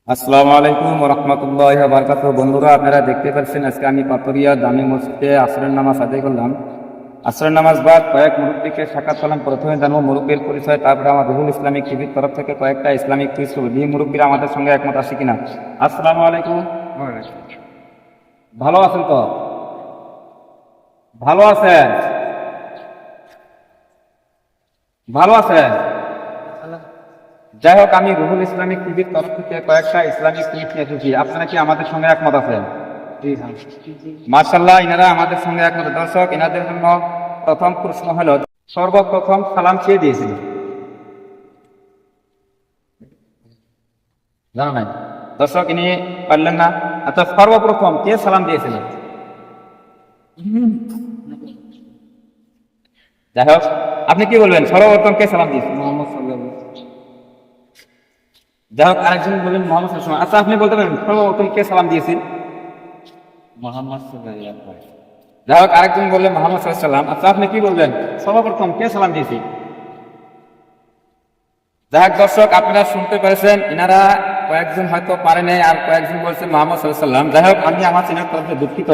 আসসালামু আলাইকুম ওয়া রাহমাতুল্লাহি ওয়া বারাকাতুহু। বন্ধুরা, আপনারা দেখতে পাচ্ছেন আজকে আমি পাতুরিয়া জামে মসজিদে আসরের নামাজ আদায় করলাম। আসরের নামাজ বাদ কয়েক মুরব্বীকে সাক্ষাৎ করলাম। প্রথমে জানবো মুরব্বীর পরিচয়, তারপরে আমার রুহুল ইসলামিক টিভির তরফ থেকে কয়েকটা ইসলামিক কুইজ করব। এই মুরব্বীরা আমাদের সঙ্গে একমত আছে কিনা? আসসালামু আলাইকুম। ভালো আছেন তো? ভালো আছেন? ভালো আছেন? যাই হোক, আমি রুহুল ইসলামিক টিভির তরফ থেকে কয়েকটা ইসলামিক কুইজ নিয়ে এসেছি। আপনারা কি আমাদের সঙ্গে একমত আছেন? মাশাআল্লাহ, ইনারা আমাদের সঙ্গে একমত। দর্শক, ইনাদের জন্য প্রথম প্রশ্ন হলো, সর্বপ্রথম সালাম কে দিয়েছিল? জানা নাই? দর্শক, ইনি পারলেন না। আচ্ছা, সর্বপ্রথম কে সালাম দিয়েছিল? যাই হোক, আপনি কি বলবেন, সর্বপ্রথম কে সালাম দিয়েছিল? মোহাম্মদ সাল্লাল্লাহু আলাইহি ওয়াসাল্লাম। যাই হোক, আরেকজন বললেন মোহাম্মদ সাল্লাল্লাহু আলাইহি ওয়াসাল্লাম। আচ্ছা, আপনি বলতে পারেন সর্বপ্রথম কে সালাম দিয়েছিল? মোহাম্মদ সাল্লাল্লাহু আলাইহি ওয়াসাল্লাম। যাই হোক, আরেকজন বললেন মোহাম্মদ সাল্লাল্লাহু আলাইহি ওয়াসাল্লাম। আচ্ছা, আপনি কি বলবেন, সর্বপ্রথম কে সালাম দিয়েছিল? যাই হোক দর্শক, আপনারা শুনতে পেরেছেন, ইনারা কয়েকজন হয়তো পারে নাই, আর কয়েকজন বলছেন মোহাম্মদ সাল্লাল্লাহু আলাইহি ওয়াসাল্লাম। যাই হোক, আমি আমার চ্যানেল তরফে দুঃখিত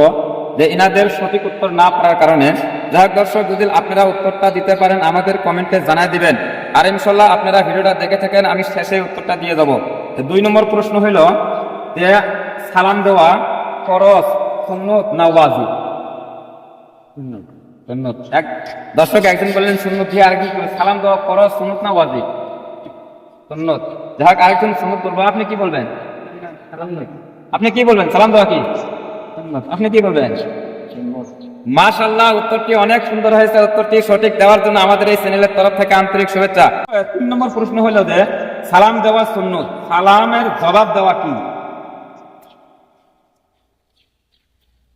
যে ইনাদের সঠিক উত্তর না পারার কারণে। যাই হোক দর্শক, যদি আপনারা উত্তরটা দিতে পারেন আমাদের কমেন্টে জানাই দিবেন, আর ইনশাল্লাহ আপনারা ভিডিওটা দেখে থাকেন, আমি শেষে উত্তরটা দিয়ে দেবো। 2 নম্বর প্রশ্ন হইল যে সালাম দেওয়া ফরজ, সুন্নত না ওয়াজিব? সুন্নত। দর্শক একজন বললেন সুন্নত, আর কি সালাম দেওয়া ফরজ, সুন্নত না ওয়াজিব? সুন্নত। যাই হোক, আরেকজন সুন্নত বলবো। আপনি কি বলবেন? আপনি কি বলবেন, সালাম দেওয়া কি সুন্নত? আপনি কি বলবেন? মাশাআল্লাহ, উত্তরটি অনেক সুন্দর হয়েছে। উত্তরটি সঠিক দেওয়ার জন্য আমাদের এই চ্যানেলের তরফ থেকে আন্তরিক শুভেচ্ছা। 3 নম্বর প্রশ্ন হলো যে সালাম দেওয়া সুন্নত, সালামের জবাব দেওয়া কি?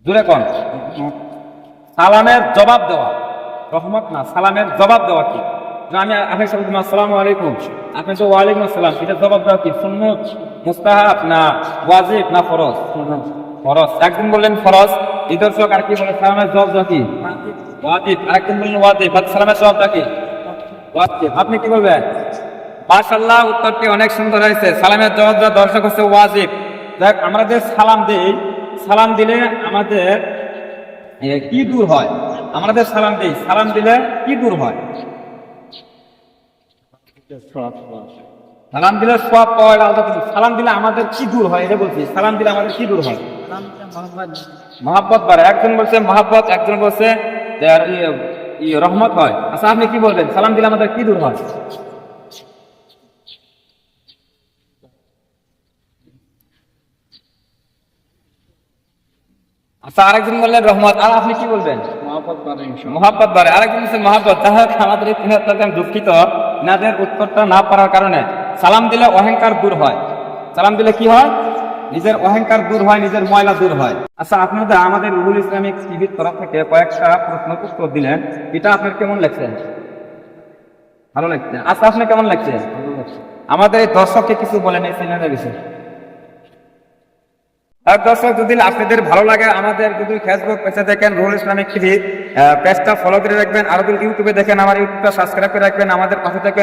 জোরে কোন? সালামের জবাব দেওয়া, রহমত না, সালামের জবাব দেওয়া কি? আমি আপনার সাথে আসসালামু আলাইকুম, আপনি তো ওয়ালাইকুম আসসালাম, এটা জবাব দেওয়া কি? সুন্নত, মুস্তাহাব না ওয়াজিব না ফরজ? ফরজ। একজন বললেন ফরজ। এই দর্শক আর কি বলে, সালামের জবাব দেওয়া কি? ওয়াজিব। আরেকজন বললেন ওয়াজিব। সালামের জবাব দেওয়া কি? ওয়াজিব। আপনি কি বলবেন? মাশাআল্লাহ, উত্তরটি অনেক সুন্দর হয়েছে। সালামের জবাব দেওয়া দর্শক হচ্ছে ওয়াজিব। দেখ, আমাদের সালাম দেই, সালাম দিলে আমাদের কি দূর হয়? আমাদের সালাম দেই, সালাম দিলে কি দূর হয়? সালাম দিলে সব পাওয়া আলাদা কিছু। সালাম দিলে আমাদের কি দূর হয় এটা বলছি। সালাম দিলে আমাদের কি দূর হয়? মহাব্বত বাড়ে। একজন বলছে মহাব্বত, একজন বলছে রহমত হয়। আচ্ছা, আপনি কি বলবেন, সালাম দিলে আমাদের কি দূর হয়? আচ্ছা, আরেকজন বললেন রহমত, আর আপনি কি বলবেন? মহাব্বত বাড়ে। আরেকজন বলছে মহাব্বত। তাহলে আমাদের এই তিনটা আমি দুঃখিত, এনাদের উত্তরটা না পারার কারণে। সালাম দিলে অহংকার দূর হয়। সালাম দিলে কি হয়? নিজের অহংকার দূর হয়, নিজের ময়লা দূর হয়। আচ্ছা, আপনারা আমাদের রুহুল ইসলামিক টিভির তরফ থেকে কয়েকটা প্রশ্ন উত্তর দিলেন, এটা আপনার কেমন লাগছে? ভালো লাগছে। আচ্ছা, আপনার কেমন লাগছে? আমাদের এই দর্শককে কিছু বলেন এই চ্যানেলের বিষয়ে। আর দর্শক, যদি আপনাদের ভালো লাগে, আমাদের যদি ফেসবুক পেজে দেখেন রুহুল ইসলামিক টিভি, পেজটা ফলো করে রাখবেন। আর যদি ইউটিউবে দেখেন, আমার ইউটিউবটা সাবস্ক্রাইব করে রাখবেন, আমাদের পাশে থাকবেন।